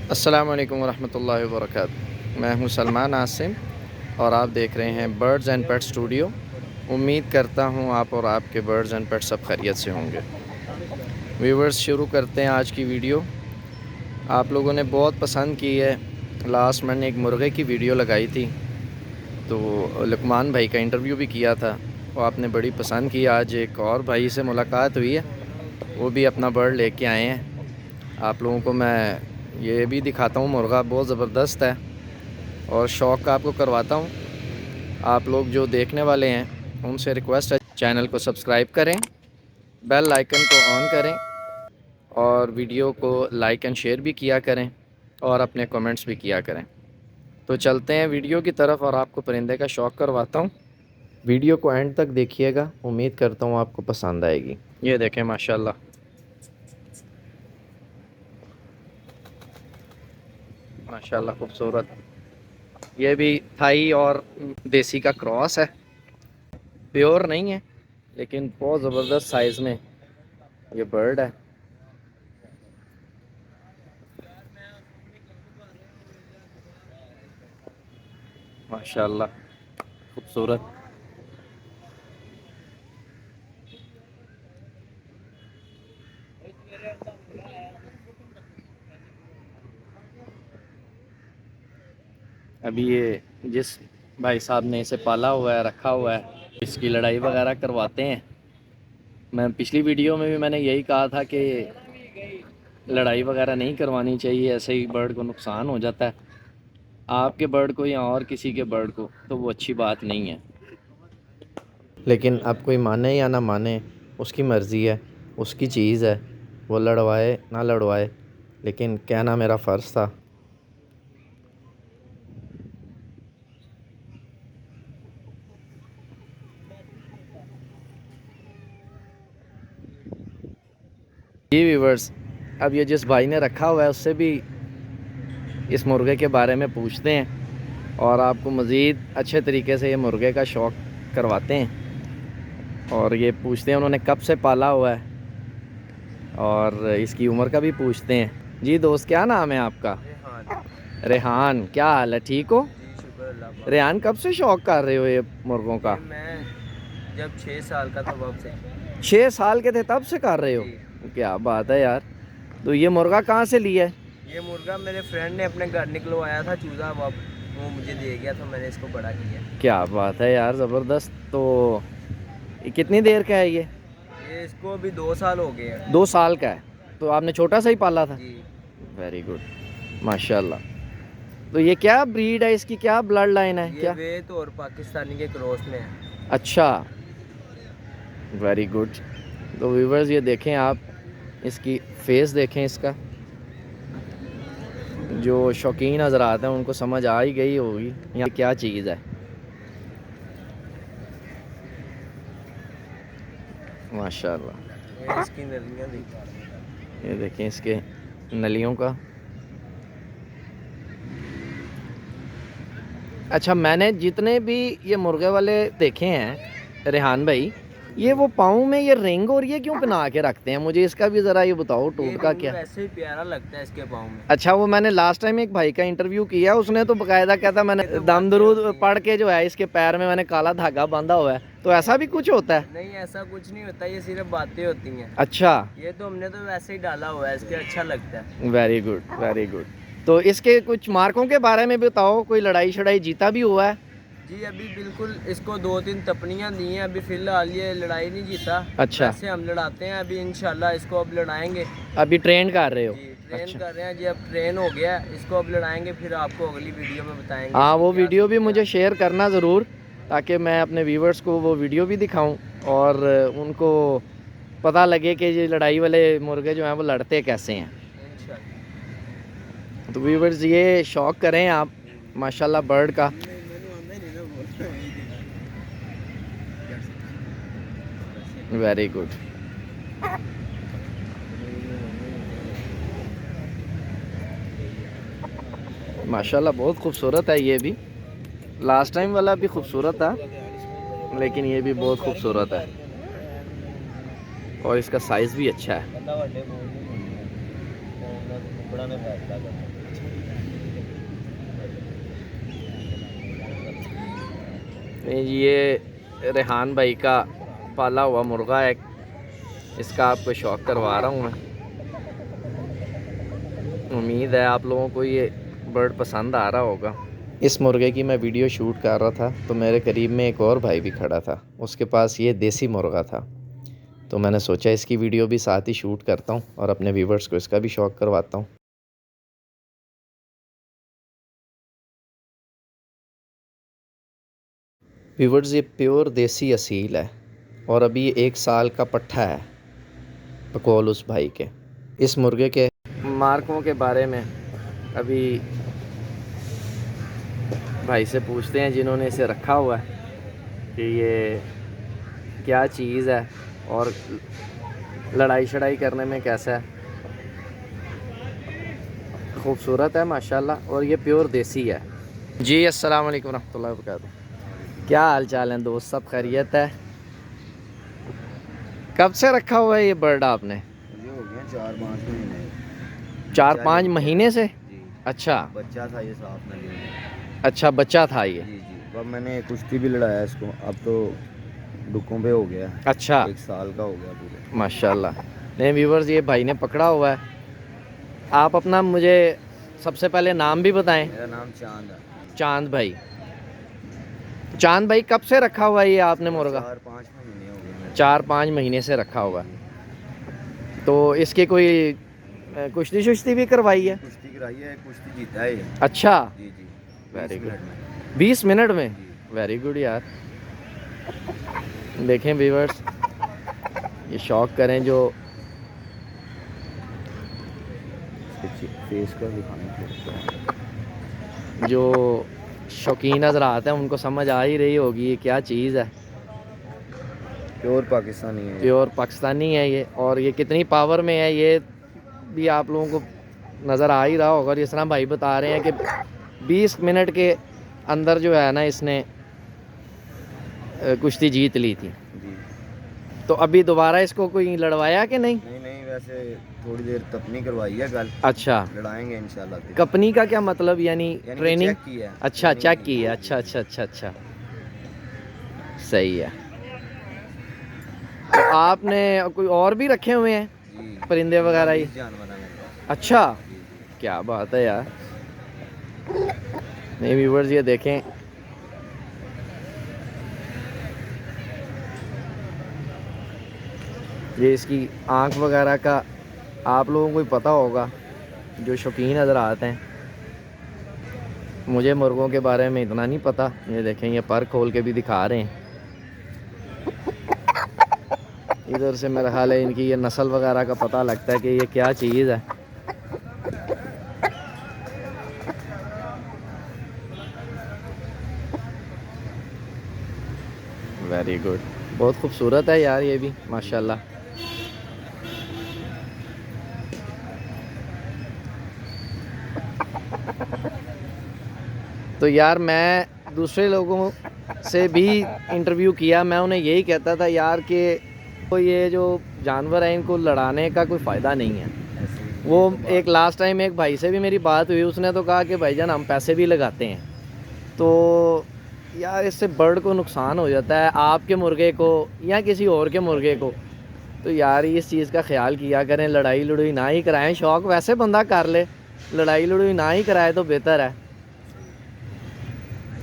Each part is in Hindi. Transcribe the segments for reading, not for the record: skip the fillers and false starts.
अस्सलाम वालेकुम वरहमतुल्लाहि वबरकातुहू। मैं हूं सलमान आसिम और आप देख रहे हैं बर्ड्स एंड पेट स्टूडियो। उम्मीद करता हूं आप और आपके बर्ड्स एंड पेट सब खैरियत से होंगे। व्यूवर्स, शुरू करते हैं आज की वीडियो। आप लोगों ने बहुत पसंद की है। लास्ट मैंने एक मुर्गे की वीडियो लगाई थी, तो लुकमान भाई का इंटरव्यू भी किया था, वो आपने बड़ी पसंद की। आज एक और भाई से मुलाकात हुई है, वो भी अपना बर्ड लेके आए हैं। आप लोगों को मैं ये भी दिखाता हूँ, मुर्गा बहुत ज़बरदस्त है और शौक़ का आपको करवाता हूँ। आप लोग जो देखने वाले हैं उनसे रिक्वेस्ट है, चैनल को सब्सक्राइब करें, बेल आइकन को ऑन करें और वीडियो को लाइक एंड शेयर भी किया करें और अपने कमेंट्स भी किया करें। तो चलते हैं वीडियो की तरफ और आपको परिंदे का शौक़ करवाता हूँ। वीडियो को एंड तक देखिएगा, उम्मीद करता हूँ आपको पसंद आएगी। ये देखें, माशाल्लाह माशाल्लाह खूबसूरत। ये भी थाई और देसी का क्रॉस है, प्योर नहीं है लेकिन बहुत ज़बरदस्त साइज़ में ये बर्ड है। माशाल्लाह खूबसूरत। अभी ये जिस भाई साहब ने इसे पाला हुआ है, रखा हुआ है, इसकी लड़ाई वगैरह करवाते हैं। मैं पिछली वीडियो में भी मैंने यही कहा था कि लड़ाई वगैरह नहीं करवानी चाहिए, ऐसे ही बर्ड को नुकसान हो जाता है, आपके बर्ड को या और किसी के बर्ड को, तो वो अच्छी बात नहीं है। लेकिन अब कोई माने या ना माने, उसकी मर्ज़ी है, उसकी चीज़ है, वो लड़वाए ना लड़वाए, लेकिन कहना मेरा फ़र्ज़ था। जी व्यूवर्स, अब ये जिस भाई ने रखा हुआ है उससे भी इस मुर्गे के बारे में पूछते हैं और आपको मज़ीद अच्छे तरीके से ये मुर्गे का शौक़ करवाते हैं। और ये पूछते हैं उन्होंने कब से पाला हुआ है और इसकी उम्र का भी पूछते हैं। जी दोस्त, क्या नाम है आपका? रेहान। रेहान, क्या हाल है, ठीक हो? जी शुक्र अल्लाह पाक। रेहान, कब से शौक़ कर रहे हो ये मुर्गों का? मैं जब 6 साल का था तब से। 6 साल के थे तब से कर रहे हो? जी। क्या बात है यार। तो ये मुर्गा कहाँ से लिया है? ये मुर्गा मेरे फ्रेंड ने अपने घर निकलवाया था चूज़ा, वो मुझे दे गया, तो मैंने इसको बड़ा किया। क्या बात है यार, ज़बरदस्त। तो ये कितनी देर का है ये? इसको अभी 2 साल हो गए हैं। 2 साल का है। तो आपने छोटा सा ही पाला था? जी। वेरी गुड, माशाल्लाह। तो ये क्या ब्रीड है इसकी, क्या ब्लड लाइन है ये क्या? वेत और पाकिस्तानी के क्रॉस में है। अच्छा, वेरी गुड। तो व्यूवर्स, ये देखें आप, इसकी फेस देखें इसका। जो शौकीन हज़रात हैं उनको समझ आ ही गई होगी यहाँ क्या चीज़ है। माशाल्लाह। ये इसकी नलियाँ देखिए। ये देखें इसके नलियों का। अच्छा, मैंने जितने भी ये मुर्गे वाले देखे हैं रेहान भाई, ये वो पाँव में ये रिंग और ये क्यों पहना के रखते हैं? मुझे इसका भी ज़रा ये बताओ, टोटका क्या? वैसे ही प्यारा लगता है इसके पाँव में। अच्छा, वो मैंने लास्ट टाइम एक भाई का इंटरव्यू किया, उसने तो बकायदा कहता मैंने दम दरूद पढ़ के जो है इसके पैर में मैंने काला धागा बांधा हुआ है। तो ऐसा भी कुछ होता है? नहीं, ऐसा कुछ नहीं होता, ये सिर्फ बातें होती हैं। अच्छा, ये तो हमने तो वैसे ही डाला हुआ है, इसके अच्छा लगता है। Very good, very good. तो इसके कुछ मार्कों के बारे में बताओ, कोई लड़ाई शड़ाई जीता भी हुआ है? जी अभी बिल्कुल, इसको 2-3 तपनियां दी हैं, अभी फिलहाल ये लड़ाई नहीं जीता। अच्छा, वैसे हम लड़ाते हैं, अभी इंशाल्लाह इसको अब लड़ाएंगे। अभी ट्रेन कर रहे हो? जी ट्रेन अच्छा, कर रहे हैं जी, अब ट्रेन हो गया, इसको अब लड़ाएंगे, फिर आपको अगली वीडियो में बताएंगे। हाँ, वो वीडियो भी मुझे शेयर करना ज़रूर, ताकि मैं अपने व्यूवर्स को वो वीडियो भी दिखाऊं और उनको पता लगे कि ये लड़ाई वाले मुर्गे जो हैं वो लड़ते कैसे हैं। तो व्यूवर्स, ये शौक़ करें आप माशाल्लाह बर्ड का। Very good. माशाल्लाह बहुत खूबसूरत है ये भी। लास्ट टाइम वाला भी खूबसूरत था, लेकिन ये भी बहुत खूबसूरत है और इसका साइज़ भी अच्छा है। बड़ा ने फैसला करना। ये रेहान भाई का पाला हुआ मुर्गा है, इसका आपको शौक करवा रहा हूँ मैं। उम्मीद है आप लोगों को ये बर्ड पसंद आ रहा होगा। इस मुर्गे की मैं वीडियो शूट कर रहा था तो मेरे करीब में एक और भाई भी खड़ा था, उसके पास ये देसी मुर्गा था, तो मैंने सोचा इसकी वीडियो भी साथ ही शूट करता हूँ और अपने व्यूवर्स को इसका भी शौक करवाता हूँ। व्यूवर्स, ये प्योर देसी असील है और अभी ये 1 साल का पट्ठा है बकौल उस भाई के। इस मुर्गे के मार्कों के बारे में अभी भाई से पूछते हैं जिन्होंने इसे रखा हुआ है कि ये क्या चीज़ है और लड़ाई शड़ाई करने में कैसा है। खूबसूरत है माशाल्लाह और ये प्योर देसी है। जी अस्सलाम वालेकुम रहमतुल्लाहि व बरकातहू। क्या हाल चाल है दोस्त, सब खैरियत है? कब से रखा हुआ है ये बर्ड आपने? ये हो गया 4-5 महीने। 4-5 महीने से? जी। अच्छा बच्चा था ये साफ में। अच्छा, बच्चा था ये? जी जी। अब मैंने कुश्ती भी लड़ाया इसको, अब तो डुकों पे हो गया। अच्छा, 1 साल का हो गया पूरे। माशाल्लाह। नहीं व्यूवर्स, ये भाई ने पकड़ा हुआ है। आप अपना मुझे सबसे पहले नाम भी बताएं। मेरा नाम चांद है। चांद भाई। चांद भाई, कब से रखा हुआ है ये आपने मुर्गा? 4-5 महीने हो गए। 4-5 महीने से रखा हुआ है। तो इसके कोई कुश्ती शुश्ती भी करवाई है? कुश्ती कराई है, कुश्ती जीता है ये। अच्छा, जी जी। Very 20 good. मिनट में। 20 मिनट में? जी। वेरी गुड यार। देखें व्यूवर्स, ये शौक करें जो फेस का दिखाने जो शौकीन हज़रात हैं उनको समझ आ ही रही होगी ये क्या चीज़ है। प्योर पाकिस्तानी है। प्योर पाकिस्तानी है ये, और ये कितनी पावर में है ये भी आप लोगों को नज़र आ ही रहा होगा। जिस तरह भाई बता रहे हैं कि 20 मिनट के अंदर जो है ना इसने कुश्ती जीत ली थी। जी। तो अभी दोबारा इसको कोई लड़वाया कि नहीं? नहीं, वैसे थोड़ी देर तपनी करवाई है कल। अच्छा, लड़ाएंगे इंशाल्लाह। कपनी का क्या मतलब? यानी ट्रेनिंग? चेक की है। अच्छा, चेक की है। अच्छा अच्छा अच्छा अच्छा, सही है। तो आपने कोई और भी रखे हुए हैं जी। परिंदे वगैरह? ही जानवर है मेरे पास। अच्छा, जी। क्या बात है यार। नहीं व्यूवर्स, ये देखें, ये इसकी आँख वगैरह का आप लोगों को ही पता होगा जो शौकीन हज़रात हैं। मुझे मुर्गों के बारे में इतना नहीं पता। ये देखें, ये पर खोल के भी दिखा रहे हैं। इधर से मेरा ख्याल है इनकी ये नस्ल वगैरह का पता लगता है कि ये क्या चीज़ है। वेरी गुड, बहुत खूबसूरत है यार ये भी माशाल्लाह। तो यार मैं दूसरे लोगों से भी इंटरव्यू किया, मैं उन्हें यही कहता था यार कि तो ये जो जानवर हैं इनको लड़ाने का कोई फ़ायदा नहीं है। वो एक लास्ट टाइम एक भाई से भी मेरी बात हुई, उसने तो कहा कि भाईजान हम पैसे भी लगाते हैं, तो यार इससे बर्ड को नुकसान हो जाता है, आपके मुर्गे को या किसी और के मुर्गे को। तो यार इस चीज़ का ख्याल किया करें, लड़ाई लड़ाई ना ही कराएं। शौक़ वैसे बंदा कर ले, लड़ाई लड़ाई ना ही कराए तो बेहतर है।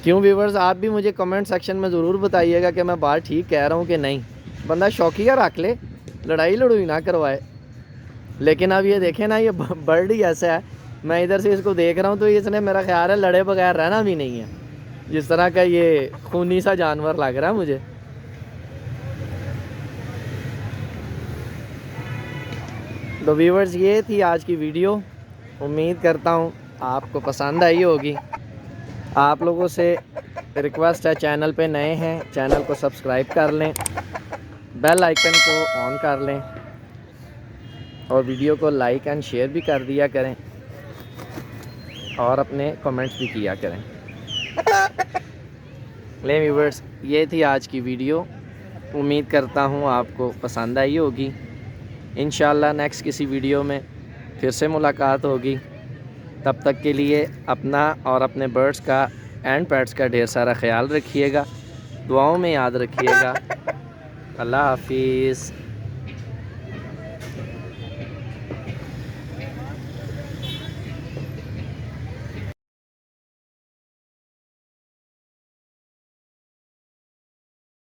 क्यों व्यूवर्स, आप भी मुझे कमेंट सेक्शन में ज़रूर बताइएगा कि मैं बात ठीक कह रहा हूँ कि नहीं। बंदा शौकिया रख ले, लड़ाई लड़ाई ना करवाए। लेकिन अब ये देखें ना, ये बर्ड ही ऐसा है, मैं इधर से इसको देख रहा हूँ तो इसने मेरा ख्याल है लड़े बगैर रहना भी नहीं है। जिस तरह का ये खूनी सा जानवर लग रहा है मुझे। तो व्यूवर्स, ये थी आज की वीडियो। उम्मीद करता हूँ आपको पसंद आई होगी। आप लोगों से रिक्वेस्ट है, चैनल पे नए हैं चैनल को सब्सक्राइब कर लें, बेल आइकन को ऑन कर लें और वीडियो को लाइक एंड शेयर भी कर दिया करें और अपने कमेंट्स भी किया करें। ले व्यूवर्स, ये थी आज की वीडियो। उम्मीद करता हूँ आपको पसंद आई होगी। इंशाल्लाह नेक्स्ट किसी वीडियो में फिर से मुलाकात होगी। तब तक के लिए अपना और अपने बर्ड्स का एंड पेट्स का ढेर सारा ख्याल रखिएगा, दुआओं में याद रखिएगा। अल्लाह हाफिज़।